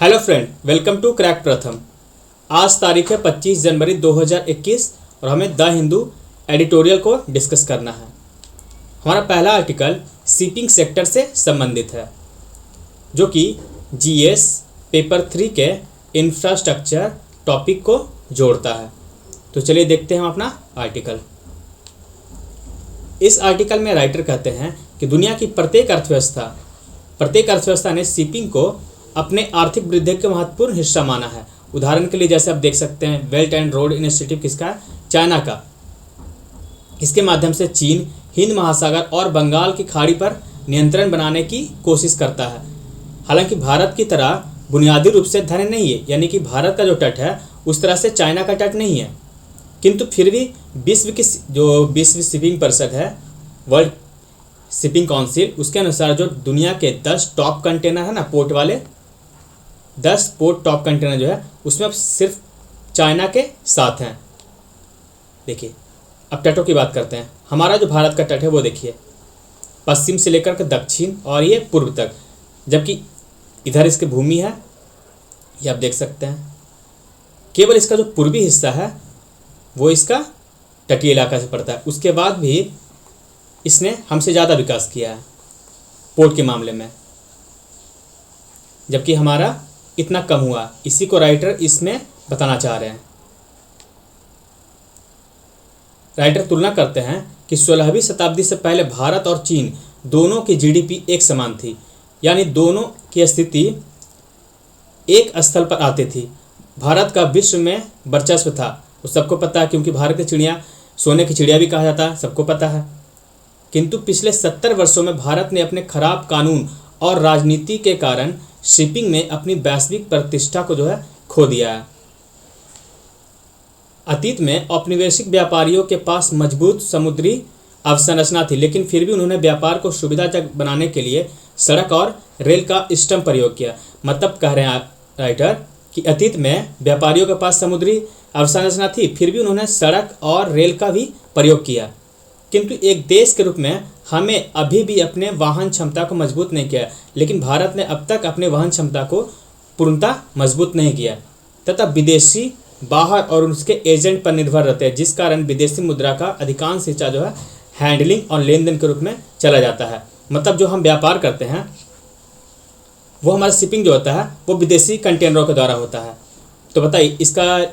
Hello friend, welcome to crack Pratham. आज तारीख है 25 जनवरी 2021 और हमें द हिंदू एडिटोरियल को डिस्कस करना है। हमारा पहला आर्टिकल शिपिंग सेक्टर से संबंधित है, जो कि जीएस पेपर 3 के इंफ्रास्ट्रक्चर टॉपिक को जोड़ता है। तो चलिए देखते हैं हम अपना आर्टिकल। इस आर्टिकल में राइटर कहते हैं कि दुनिया की प्रत्येक अर्थव्यवस्था ने शिपिंग को अपने आर्थिक वृद्धि का महत्वपूर्ण हिस्सा माना है। उदाहरण के लिए जैसे आप देख सकते हैं, बेल्ट एंड रोड इनिशिएटिव किसका है? चाइना का। इसके माध्यम से चीन हिंद महासागर और बंगाल की खाड़ी पर नियंत्रण बनाने की कोशिश करता है। हालांकि भारत की तरह बुनियादी रूप से धन्य नहीं है, यानी कि भारत का जो तट है उस तरह से चाइना का तट नहीं है, किंतु फिर भी विश्व शिपिंग परिषद है, वर्ल्ड शिपिंग काउंसिल, उसके अनुसार जो दुनिया के 10 टॉप कंटेनर है ना, पोर्ट वाले 10 पोर्ट टॉप कंटेनर जो है उसमें अब सिर्फ चाइना के साथ हैं। देखिए, अब तटों की बात करते हैं। हमारा जो भारत का तट है वो देखिए, पश्चिम से लेकर के दक्षिण और ये पूर्व तक, जबकि इधर इसकी भूमि है, ये आप देख सकते हैं। केवल इसका जो पूर्वी हिस्सा है वो इसका तटीय इलाका से पड़ता है। उसके बाद भी इसने हमसे ज़्यादा विकास किया है पोर्ट के मामले में, जबकि हमारा इतना कम हुआ। इसी को राइटर इसमें बताना चाह रहे हैं। राइटर तुलना करते हैं कि 16वीं शताब्दी से पहले भारत और चीन दोनों की जीडीपी एक समान थी, यानी दोनों की स्थिति एक स्थल पर आती थी। भारत का विश्व में वर्चस्व था, वो सबको पता है, क्योंकि भारत की चिड़िया सोने की चिड़िया भी कहा जाता है, सबको पता है। किंतु पिछले 70 वर्षों में भारत ने अपने खराब कानून और राजनीति के कारण शिपिंग में अपनी वैश्विक प्रतिष्ठा को जो है खो दिया है। अतीत में औपनिवेशिक व्यापारियों के पास मजबूत समुद्री अवसंरचना थी, लेकिन फिर भी उन्होंने व्यापार को सुविधाजनक बनाने के लिए सड़क और रेल का इष्टतम प्रयोग किया। मतलब कह रहे हैं राइटर कि अतीत में व्यापारियों के पास समुद्री अवसंरचना थी, फिर भी उन्होंने सड़क और रेल का भी प्रयोग किया। किंतु एक देश के रूप में हमें अभी भी अपने वाहन क्षमता को मजबूत नहीं किया, लेकिन भारत ने अब तक अपने वाहन क्षमता को पूर्णतः मजबूत नहीं किया, तथा विदेशी बाहर और उसके एजेंट पर निर्भर रहते हैं, जिस कारण विदेशी मुद्रा का अधिकांश हिस्सा जो है हैंडलिंग और लेन देन के रूप में चला जाता है। मतलब जो हम व्यापार करते हैं वो हमारा शिपिंग जो होता है वो विदेशी कंटेनरों के द्वारा होता है। तो बताइए, इसका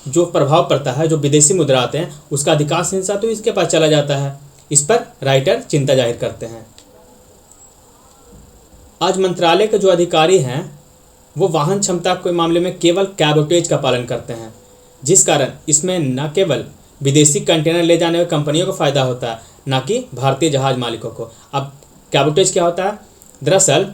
जो प्रभाव पड़ता है, जो विदेशी मुद्रा आते हैं उसका अधिकांश हिस्सा तो इसके पास चला जाता है। इस पर राइटर चिंता जाहिर करते हैं। आज मंत्रालय के जो अधिकारी हैं वो वाहन क्षमता के मामले में केवल कैबोटेज का पालन करते हैं, जिस कारण इसमें न केवल विदेशी कंटेनर ले जाने वाली कंपनियों को फायदा होता है, न कि भारतीय जहाज मालिकों को। अब कैबोटेज क्या होता है? दरअसल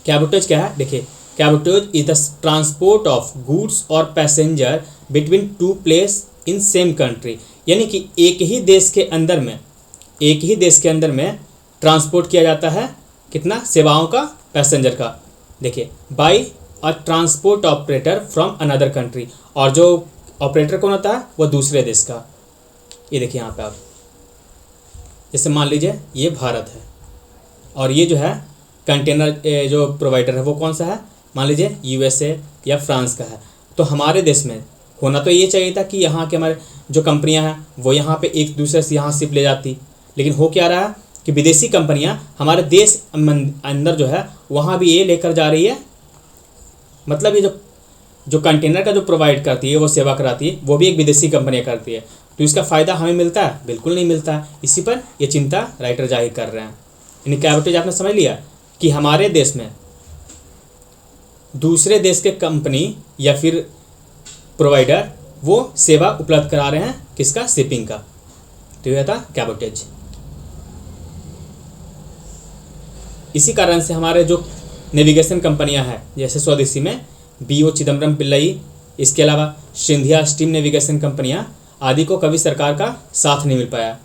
कैबोटेज क्या है? देखिए, cabotage is the transport of goods और passenger between two place in same country, यानी कि एक ही देश के अंदर में ट्रांसपोर्ट किया जाता है। कितना? सेवाओं का, पैसेंजर का। देखिए, by a transport operator from another country, और जो ऑपरेटर कौन होता है? वो दूसरे देश का। ये देखिए यहाँ पे आप, जैसे मान लीजिए ये भारत है और ये जो है कंटेनर जो प्रोवाइडर है वो कौन सा है? मान लीजिए यूएसए या फ्रांस का है। तो हमारे देश में होना तो ये चाहिए था कि यहाँ के हमारे जो कंपनियाँ हैं वो यहाँ पे एक दूसरे से यहाँ शिप ले जाती, लेकिन हो क्या रहा है कि विदेशी कंपनियां हमारे देश अंदर जो है वहाँ भी ये लेकर जा रही है। मतलब ये जो कंटेनर का जो प्रोवाइड करती है, वो सेवा कराती है, वो भी एक विदेशी कंपनियां करती है। तो इसका फ़ायदा हमें मिलता है? बिल्कुल नहीं मिलता है। इसी पर ये चिंता राइटर जाहिर कर रहे हैं। यानी कैबोटेज आपने समझ लिया कि हमारे देश में दूसरे देश के कंपनी या फिर प्रोवाइडर वो सेवा उपलब्ध करा रहे हैं, किसका? शिपिंग का। तो यह था कैबोटेज। इसी कारण से हमारे जो नेविगेशन कंपनियां हैं, जैसे स्वदेशी में बीओ चिदम्बरम पिल्लई, इसके अलावा सिंधिया स्टीम नेविगेशन कंपनियां आदि को कभी सरकार का साथ नहीं मिल पाया।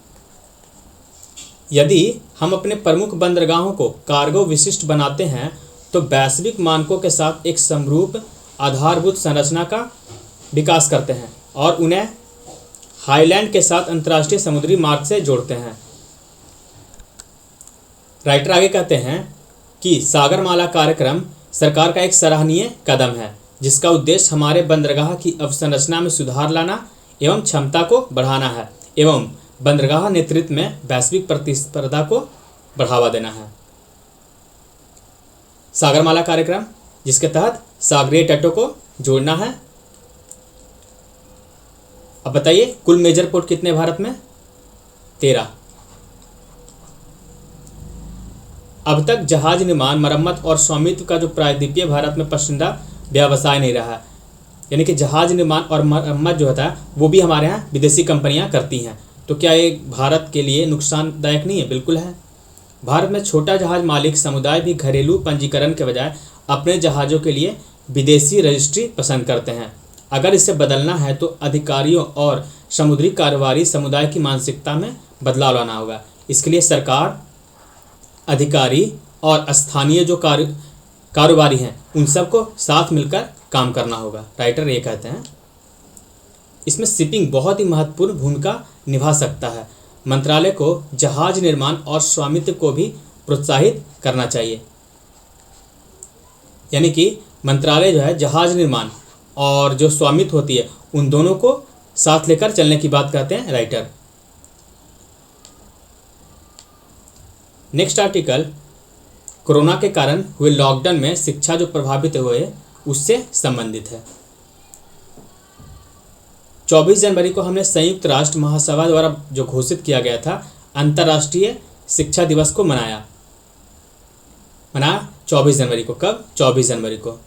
यदि हम अपने प्रमुख बंदरगाहों को कार्गो विशिष्ट बनाते हैं तो वैश्विक मानकों के साथ एक समरूप आधारभूत संरचना का विकास करते हैं और उन्हें हाईलैंड के साथ अंतर्राष्ट्रीय समुद्री मार्ग से जोड़ते हैं। राइटर आगे कहते हैं कि सागरमाला कार्यक्रम सरकार का एक सराहनीय कदम है जिसका उद्देश्य हमारे बंदरगाह की अवसंरचना में सुधार लाना एवं क्षमता को बढ़ाना है एवं बंदरगाह नेतृत्व में वैश्विक प्रतिस्पर्धा को बढ़ावा देना है। सागरमाला कार्यक्रम, जिसके तहत सागरीय तटों को जोड़ना है। अब बताइए कुल मेजर पोर्ट कितने भारत में? 13। अब तक जहाज निर्माण, मरम्मत और स्वामित्व का जो प्रायद्वीपीय भारत में पसंदीदा व्यवसाय नहीं रहा, यानी कि जहाज निर्माण और मरम्मत जो होता है वो भी हमारे यहाँ विदेशी कंपनियां करती हैं। तो क्या ये भारत के लिए नुकसानदायक नहीं है? बिल्कुल है। भारत में छोटा जहाज मालिक समुदाय भी घरेलू पंजीकरण के बजाय अपने जहाज़ों के लिए विदेशी रजिस्ट्री पसंद करते हैं। अगर इसे बदलना है तो अधिकारियों और समुद्री कारोबारी समुदाय की मानसिकता में बदलाव लाना होगा। इसके लिए सरकार, अधिकारी और स्थानीय जो कारोबारी हैं उन सबको साथ मिलकर काम करना होगा। राइटर ये कहते हैं। इसमें शिपिंग बहुत ही महत्वपूर्ण भूमिका निभा सकता है। मंत्रालय को जहाज निर्माण और स्वामित्व को भी प्रोत्साहित करना चाहिए, यानी कि मंत्रालय जो है जहाज निर्माण और जो स्वामित्व होती है उन दोनों को साथ लेकर चलने की बात कहते हैं राइटर। नेक्स्ट आर्टिकल, कोरोना के कारण हुए लॉकडाउन में शिक्षा जो प्रभावित हुए उससे संबंधित है। 24 जनवरी को हमने संयुक्त राष्ट्र महासभा द्वारा जो घोषित किया गया था अंतर्राष्ट्रीय शिक्षा दिवस को मनाया 24 जनवरी को। कब? 24 जनवरी को।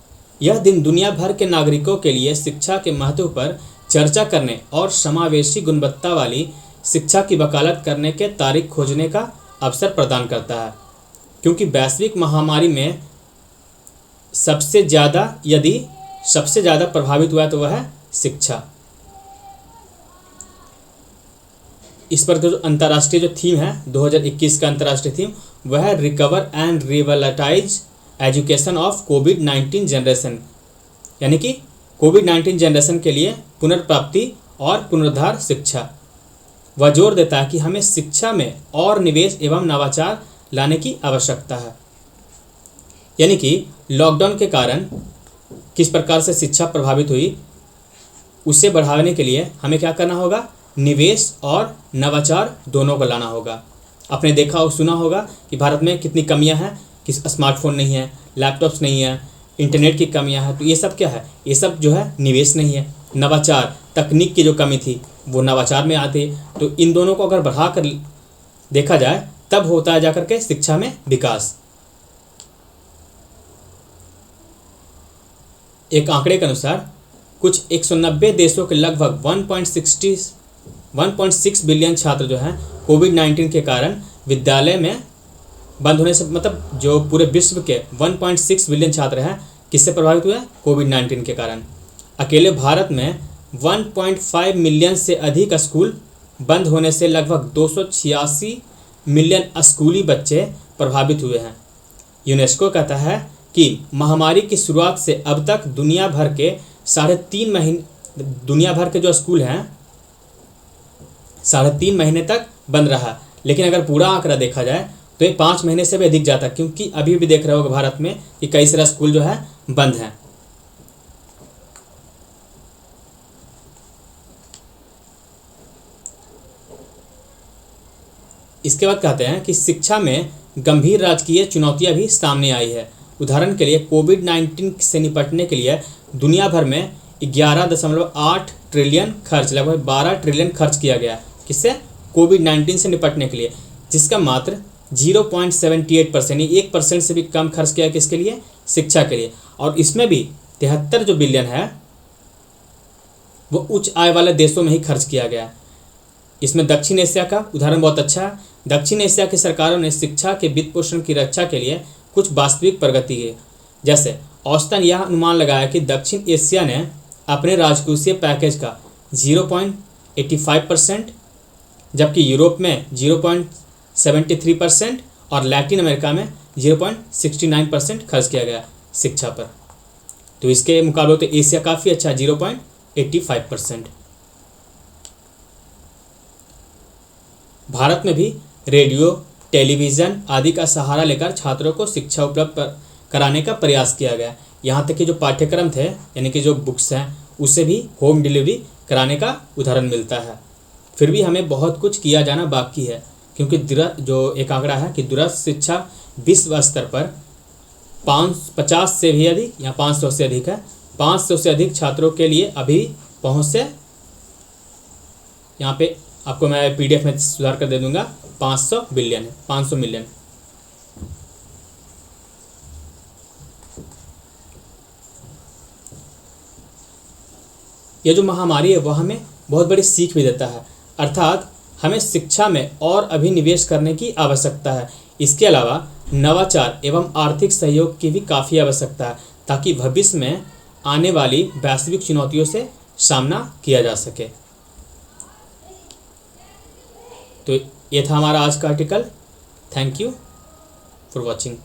यह दिन दुनिया भर के नागरिकों के लिए शिक्षा के महत्व पर चर्चा करने और समावेशी गुणवत्ता वाली शिक्षा की वकालत करने के तारीख खोजने का अवसर प्रदान करता है, क्योंकि वैश्विक महामारी में सबसे ज़्यादा प्रभावित हुआ तो वह है शिक्षा। इस पर जो अंतर्राष्ट्रीय जो थीम है 2021 का अंतर्राष्ट्रीय थीम वह है recover and revitalise education of कोविड-19 जनरेशन, यानी कि कोविड-19 जनरेशन के लिए पुनर्प्राप्ति और पुनरुद्धार शिक्षा। वह जोर देता है कि हमें शिक्षा में और निवेश एवं नवाचार लाने की आवश्यकता है, यानी कि लॉकडाउन के कारण किस प्रकार से शिक्षा प्रभावित हुई उसे बढ़ाने के लिए हमें क्या करना होगा? निवेश और नवाचार दोनों को लाना होगा। आपने देखा और सुना होगा कि भारत में कितनी कमियां हैं कि स्मार्टफोन नहीं है, लैपटॉप्स नहीं है, इंटरनेट की कमियां हैं। तो ये सब क्या है? ये सब जो है निवेश नहीं है। नवाचार, तकनीक की जो कमी थी वो नवाचार में आती। तो इन दोनों को अगर बढ़ा कर देखा जाए तब होता है जाकर के शिक्षा में विकास। एक आंकड़े के अनुसार कुछ 190 देशों के लगभग 1.6 बिलियन छात्र जो हैं कोविड-19 के कारण विद्यालय में बंद होने से, मतलब जो पूरे विश्व के 1.6 बिलियन छात्र हैं किससे प्रभावित हुए? कोविड-19 के कारण। अकेले भारत में 1.5 मिलियन से अधिक स्कूल बंद होने से लगभग 286 मिलियन स्कूली बच्चे प्रभावित हुए हैं। यूनेस्को कहता है कि महामारी की शुरुआत से अब तक दुनिया भर के 3.5 महीने दुनिया भर के जो स्कूल हैं 3.5 महीने तक बंद रहा। लेकिन अगर पूरा आंकड़ा देखा जाए तो ये 5 महीने से भी अधिक जाता, क्योंकि अभी भी देख रहे होगा भारत में कि कई सारे स्कूल जो है बंद हैं। इसके बाद कहते हैं कि शिक्षा में गंभीर राजकीय चुनौतियां भी सामने आई है। उदाहरण के लिए कोविड-19 से निपटने के लिए दुनिया भर में 11.8 ट्रिलियन खर्च, लगभग 12 ट्रिलियन खर्च किया गया। किससे? कोविड-19 से निपटने के लिए, जिसका मात्र 0.78% 1% से भी कम खर्च किया किसके लिए? शिक्षा के लिए। और इसमें भी 73 जो बिलियन है वो उच्च आय वाले देशों में ही खर्च किया गया। इसमें दक्षिण एशिया का उदाहरण बहुत अच्छा है। दक्षिण एशिया की सरकारों ने शिक्षा के वित्त पोषण की रक्षा के लिए कुछ वास्तविक प्रगति की, जैसे औसतन यह अनुमान लगाया कि दक्षिण एशिया ने अपने राजकोषीय पैकेज का 0.85%, जबकि यूरोप में 0.73% और लैटिन अमेरिका में 0.69% खर्च किया गया शिक्षा पर। तो इसके मुकाबले तो एशिया काफ़ी अच्छा है, 0.85%। भारत में भी रेडियो, टेलीविज़न आदि का सहारा लेकर छात्रों को शिक्षा उपलब्ध कराने का प्रयास किया गया। यहाँ तक कि जो पाठ्यक्रम थे यानी कि जो बुक्स हैं उसे भी होम डिलीवरी कराने का उदाहरण मिलता है। फिर भी हमें बहुत कुछ किया जाना बाकी है, क्योंकि जो एक आंकड़ा है कि दूरस्थ शिक्षा विश्व स्तर पर 50 से भी अधिक या 500 से अधिक है, 500 से अधिक छात्रों के लिए अभी पहुँच से, यहाँ पे आपको मैं PDF में सुधार कर दे दूंगा, 500 बिलियन है, 500 मिलियन। ये जो महामारी है वह हमें बहुत बड़ी सीख भी देता है, अर्थात हमें शिक्षा में और अभिनिवेश करने की आवश्यकता है। इसके अलावा नवाचार एवं आर्थिक सहयोग की भी काफ़ी आवश्यकता है, ताकि भविष्य में आने वाली वैश्विक चुनौतियों से सामना किया जा सके। तो ये था हमारा आज का article. Thank you for watching.